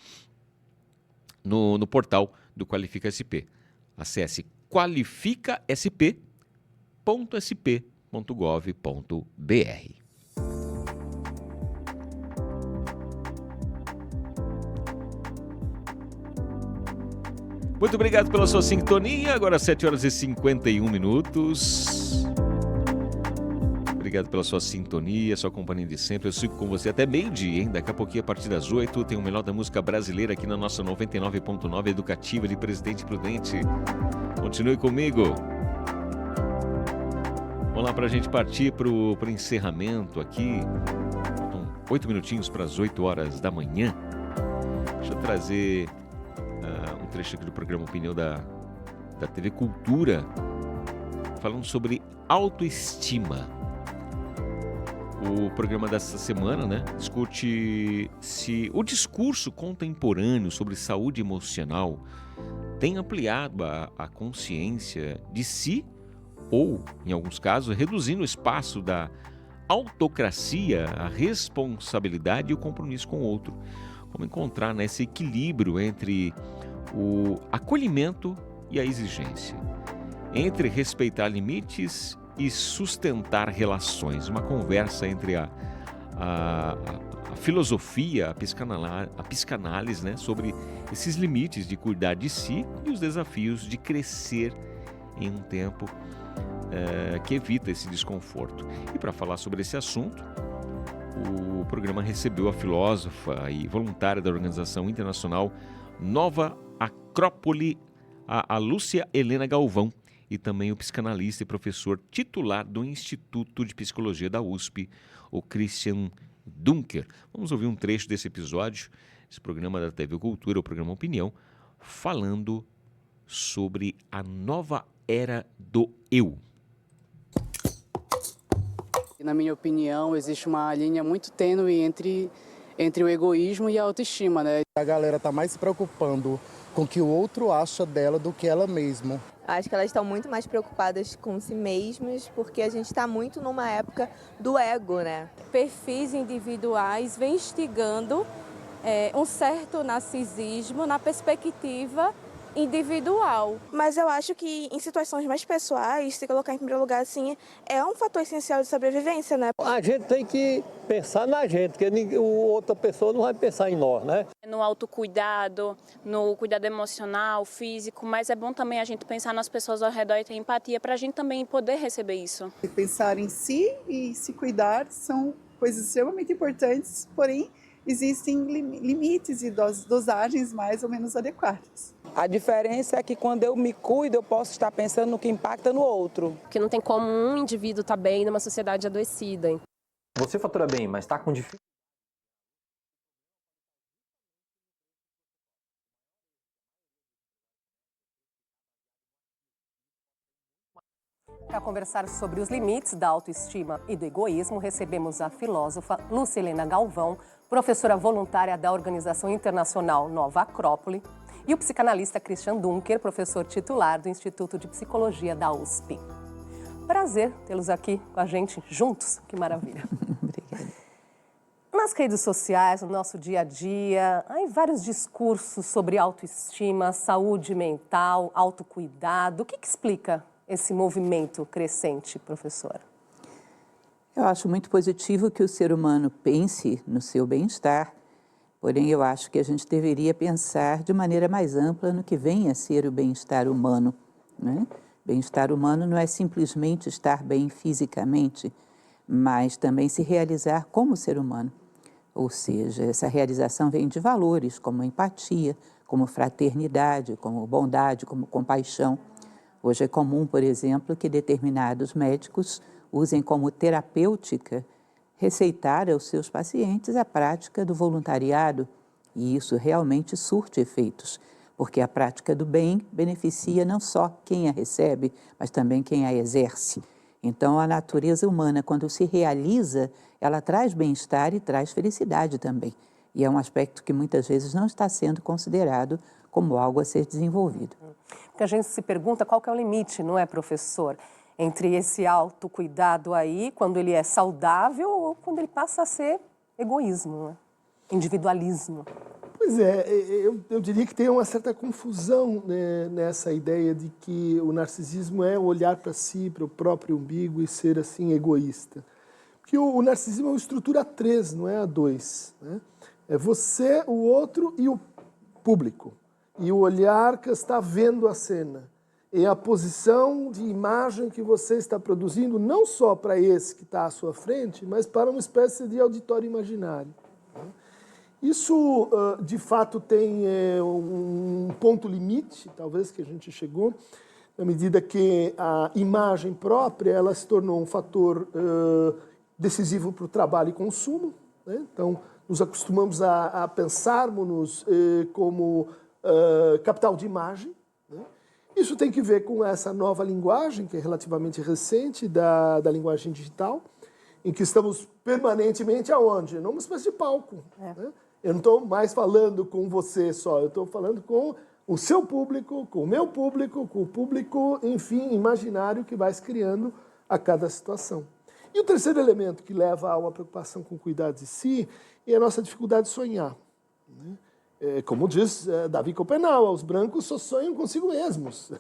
Speaker 2: no portal do Qualifica SP. Acesse qualificasp.sp.gov.br. Muito obrigado pela sua sintonia. Agora 7 horas e 51 minutos. Obrigado pela sua sintonia, sua companhia de sempre. Eu sigo com você até meio-dia, hein? Daqui a pouquinho, a partir das 8, tem o melhor da música brasileira aqui na nossa 99.9 Educativa de Presidente Prudente. Continue comigo. Vamos lá para a gente partir para o encerramento aqui. Faltam 8 minutinhos para as 8 horas da manhã. Deixa eu trazer um trecho aqui do programa Opinião da TV Cultura, falando sobre autoestima. O programa dessa semana, né, discute se o discurso contemporâneo sobre saúde emocional tem ampliado a consciência de si ou, em alguns casos, reduzindo o espaço da autocracia, a responsabilidade e o compromisso com o outro. Como encontrar, né, esse equilíbrio entre o acolhimento e a exigência, entre respeitar limites e sustentar relações. Uma conversa entre a filosofia, a psicanálise, né, sobre esses limites de cuidar de si e os desafios de crescer em um tempo que evita esse desconforto. E para falar sobre esse assunto, o programa recebeu a filósofa e voluntária da Organização Internacional Nova Acrópole, a Lúcia Helena Galvão, e também o psicanalista e professor titular do Instituto de Psicologia da USP, o Christian Dunker. Vamos ouvir um trecho desse episódio, esse programa da TV Cultura, o programa Opinião, falando sobre a nova era do eu.
Speaker 10: Na minha opinião, existe uma linha muito tênue entre o egoísmo e a autoestima, né?
Speaker 11: A galera está mais se preocupando com o que o outro acha dela do que ela mesma.
Speaker 12: Acho que elas estão muito mais preocupadas com si mesmas, porque a gente está muito numa época do ego, né?
Speaker 13: Perfis individuais vêm instigando um certo narcisismo na perspectiva individual.
Speaker 14: Mas eu acho que em situações mais pessoais, se colocar em primeiro lugar assim, é um fator essencial de sobrevivência, né?
Speaker 15: A gente tem que pensar na gente, porque outra pessoa não vai pensar em nós, né?
Speaker 16: No autocuidado, no cuidado emocional, físico, mas é bom também a gente pensar nas pessoas ao redor e ter empatia para a gente também poder receber isso.
Speaker 17: Pensar em si e se cuidar são coisas extremamente importantes, porém existem limites e dosagens mais ou menos adequadas.
Speaker 18: A diferença é que quando eu me cuido, eu posso estar pensando no que impacta no outro.
Speaker 19: Porque não tem como um indivíduo estar bem numa sociedade adoecida.
Speaker 20: Você fatura bem, mas está com dificuldade.
Speaker 21: Para conversar sobre os limites da autoestima e do egoísmo, recebemos a filósofa Lúcia Helena Galvão, professora voluntária da Organização Internacional Nova Acrópole, e o psicanalista Christian Dunker, professor titular do Instituto de Psicologia da USP. Prazer tê-los aqui com a gente juntos, que maravilha.
Speaker 22: Obrigada.
Speaker 21: Nas redes sociais, no nosso dia a dia, há vários discursos sobre autoestima, saúde mental, autocuidado. O que explica esse movimento crescente, professora?
Speaker 22: Eu acho muito positivo que o ser humano pense no seu bem-estar, porém eu acho que a gente deveria pensar de maneira mais ampla no que vem a ser o bem-estar humano, né? Bem-estar humano não é simplesmente estar bem fisicamente, mas também se realizar como ser humano. Ou seja, essa realização vem de valores como empatia, como fraternidade, como bondade, como compaixão. Hoje é comum, por exemplo, que determinados médicos usem como terapêutica receitar aos seus pacientes a prática do voluntariado, e isso realmente surte efeitos, porque a prática do bem beneficia não só quem a recebe, mas também quem a exerce. Então, a natureza humana, quando se realiza, ela traz bem-estar e traz felicidade também. E é um aspecto que muitas vezes não está sendo considerado como algo a ser desenvolvido.
Speaker 21: Porque a gente se pergunta qual que é o limite, não é, professor? Entre esse autocuidado aí, quando ele é saudável ou quando ele passa a ser egoísmo, né? Individualismo.
Speaker 23: Pois é, eu diria que tem uma certa confusão, né, nessa ideia de que o narcisismo é olhar para si, para o próprio umbigo e ser assim egoísta. Porque o narcisismo é uma estrutura A3, não é A2, né? É você, o outro e o público. e o olhar que está vendo a cena. É a posição de imagem que você está produzindo, não só para esse que está à sua frente, mas para uma espécie de auditório imaginário. Isso, de fato, tem um ponto limite, talvez, que a gente chegou, na medida que a imagem própria ela se tornou um fator decisivo para o trabalho e consumo. Né? Então, nos acostumamos a pensarmos-nos como capital de imagem. Né? Isso tem que ver com essa nova linguagem, que é relativamente recente, da linguagem digital, em que estamos permanentemente aonde? Numa espécie de palco. Né? Eu não estou mais falando com você só, eu estou falando com o seu público, com o meu público, com o público, enfim, imaginário que vai se criando a cada situação. E o terceiro elemento que leva a uma preocupação com o cuidado de si é a nossa dificuldade de sonhar. Né? Como diz Davi Copenau, os brancos só sonham consigo mesmos.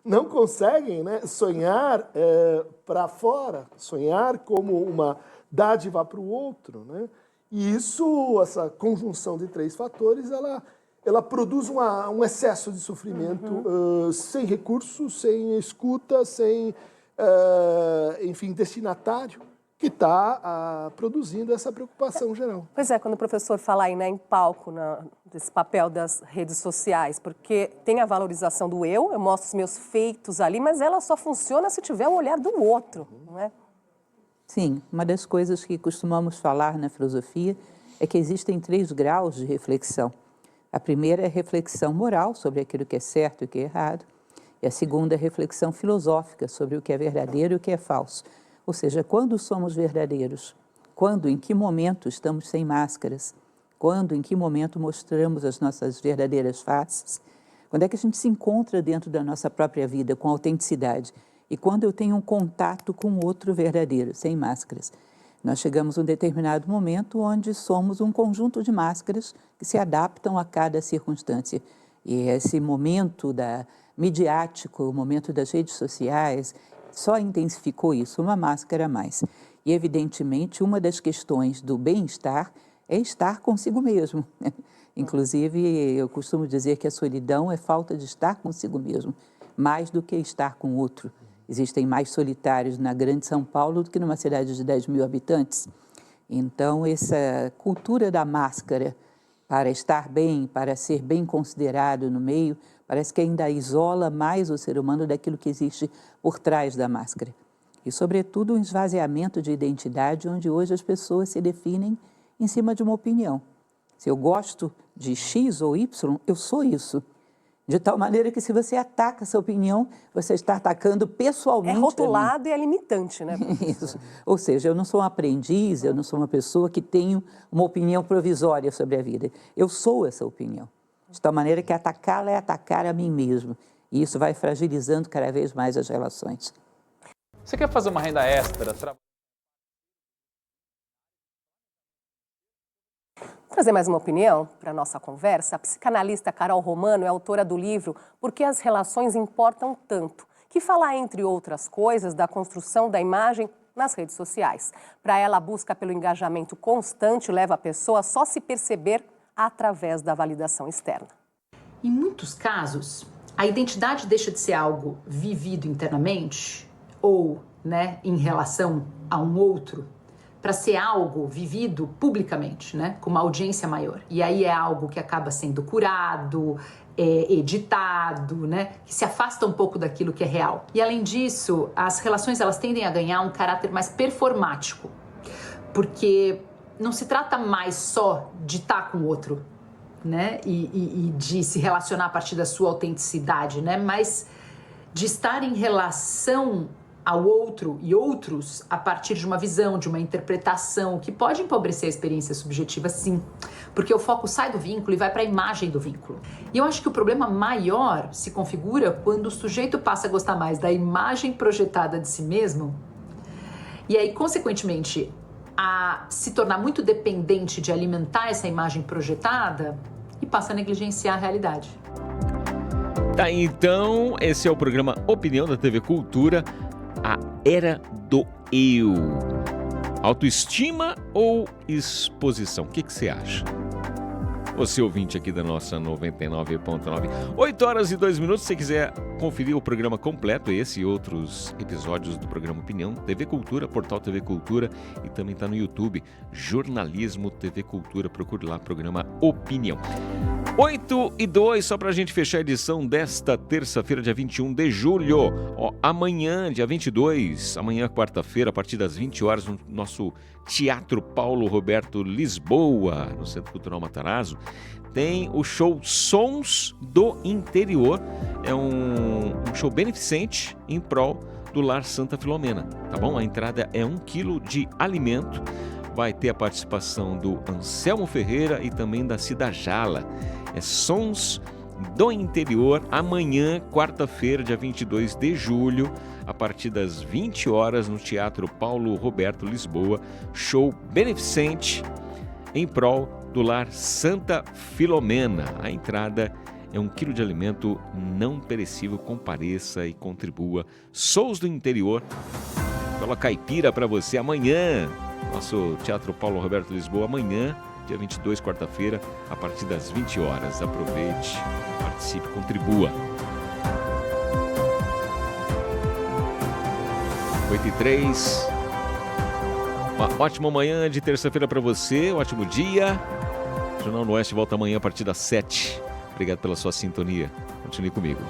Speaker 23: Não conseguem, né, sonhar para fora, sonhar como uma dádiva para o outro. Né? E isso, essa conjunção de três fatores, ela produz um excesso de sofrimento sem recursos, sem escuta, sem, enfim, destinatário, que está produzindo essa preocupação geral.
Speaker 21: Pois é, quando o professor fala aí, né, em palco, desse papel das redes sociais, porque tem a valorização do eu mostro os meus feitos ali, mas ela só funciona se tiver o olhar do outro, não é?
Speaker 22: Sim, uma das coisas que costumamos falar na filosofia é que existem 3 graus de reflexão. A primeira é a reflexão moral sobre aquilo que é certo e o que é errado, e a segunda é a reflexão filosófica sobre o que é verdadeiro e o que é falso. Ou seja, quando somos verdadeiros, quando, em que momento estamos sem máscaras, quando, em que momento mostramos as nossas verdadeiras faces, quando é que a gente se encontra dentro da nossa própria vida com autenticidade e quando eu tenho um contato com o outro verdadeiro, sem máscaras. Nós chegamos a um determinado momento onde somos um conjunto de máscaras que se adaptam a cada circunstância. E esse momento midiático, o momento das redes sociais, só intensificou isso, uma máscara a mais. E, evidentemente, uma das questões do bem-estar é estar consigo mesmo. Inclusive, eu costumo dizer que a solidão é falta de estar consigo mesmo, mais do que estar com o outro. Existem mais solitários na grande São Paulo do que numa cidade de 10 mil habitantes. Então, essa cultura da máscara para estar bem, para ser bem considerado no meio, parece que ainda isola mais o ser humano daquilo que existe por trás da máscara. E, sobretudo, um esvaziamento de identidade, onde hoje as pessoas se definem em cima de uma opinião. Se eu gosto de X ou Y, eu sou isso. De tal maneira que, se você ataca essa opinião, você está atacando pessoalmente.
Speaker 21: É rotulado e é limitante, né?
Speaker 22: Isso. Ou seja, eu não sou um aprendiz, eu não sou uma pessoa que tenho uma opinião provisória sobre a vida. Eu sou essa opinião. De tal maneira que atacá-la é atacar a mim mesmo. E isso vai fragilizando cada vez mais as relações.
Speaker 3: Você quer fazer uma renda extra?
Speaker 21: Vou trazer mais uma opinião para a nossa conversa. A psicanalista Carol Romano é autora do livro Por que as Relações Importam Tanto, que fala, entre outras coisas, da construção da imagem nas redes sociais. Para ela, a busca pelo engajamento constante leva a pessoa a só se perceber através da validação externa.
Speaker 4: Em muitos casos, a identidade deixa de ser algo vivido internamente ou, em relação a um outro, para ser algo vivido publicamente, com uma audiência maior. E aí é algo que acaba sendo curado, editado, que se afasta um pouco daquilo que é real. E além disso, as relações elas tendem a ganhar um caráter mais performático, porque não se trata mais só de estar com o outro, e de se relacionar a partir da sua autenticidade, mas de estar em relação ao outro e outros a partir de uma visão, de uma interpretação que pode empobrecer a experiência subjetiva, sim, porque o foco sai do vínculo e vai para a imagem do vínculo. E eu acho que o problema maior se configura quando o sujeito passa a gostar mais da imagem projetada de si mesmo e aí, consequentemente, a se tornar muito dependente de alimentar essa imagem projetada e passa a negligenciar a realidade.
Speaker 2: Tá, então, esse é o programa Opinião da TV Cultura, a Era do Eu. Autoestima ou exposição? O que você acha? Você ouvinte aqui da nossa 99.9. 8 horas e 2 minutos. Se você quiser conferir o programa completo, esse e outros episódios do programa Opinião, TV Cultura, Portal TV Cultura, e também está no YouTube, Jornalismo TV Cultura. Procure lá, programa Opinião. 8 e 2, só para a gente fechar a edição desta terça-feira, dia 21 de julho. Amanhã, dia 22, amanhã, quarta-feira, a partir das 20 horas, no nosso Teatro Paulo Roberto Lisboa, no Centro Cultural Matarazzo, tem o show Sons do Interior. É um show beneficente em prol do Lar Santa Filomena, tá bom? A entrada é 1 quilo de alimento. Vai ter a participação do Anselmo Ferreira e também da Cida Jala. É Sons do Interior, amanhã, quarta-feira, dia 22 de julho, a partir das 20 horas, no Teatro Paulo Roberto Lisboa, show beneficente em prol do Lar Santa Filomena. A entrada é 1 quilo de alimento não perecível. Compareça e contribua. Sons do Interior, pela caipira para você amanhã. Nosso Teatro Paulo Roberto Lisboa, amanhã, dia 22, quarta-feira, a partir das 20 horas. Aproveite, participe, contribua. 8h03. Uma ótima manhã de terça-feira para você, um ótimo dia. O Jornal no Oeste volta amanhã a partir das 7. Obrigado pela sua sintonia. Continue comigo.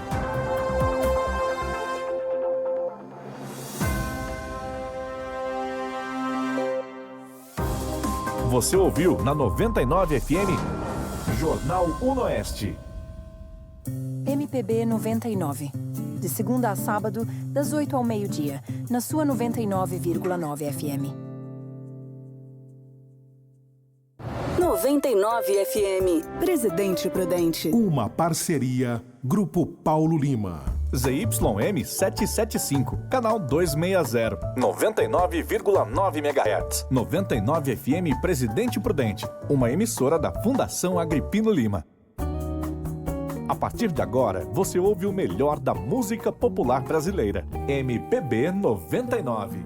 Speaker 1: Você ouviu na 99 FM, Jornal Unoeste.
Speaker 5: MPB 99. De segunda a sábado, das 8 ao meio-dia, na sua 99,9 FM.
Speaker 6: 99 FM, Presidente Prudente.
Speaker 9: Uma parceria, Grupo Paulo Lima.
Speaker 1: ZYM 775, canal 260, 99,9 MHz. 99 FM Presidente Prudente, uma emissora da Fundação Agripino Lima. A partir de agora, você ouve o melhor da música popular brasileira. MPB 99.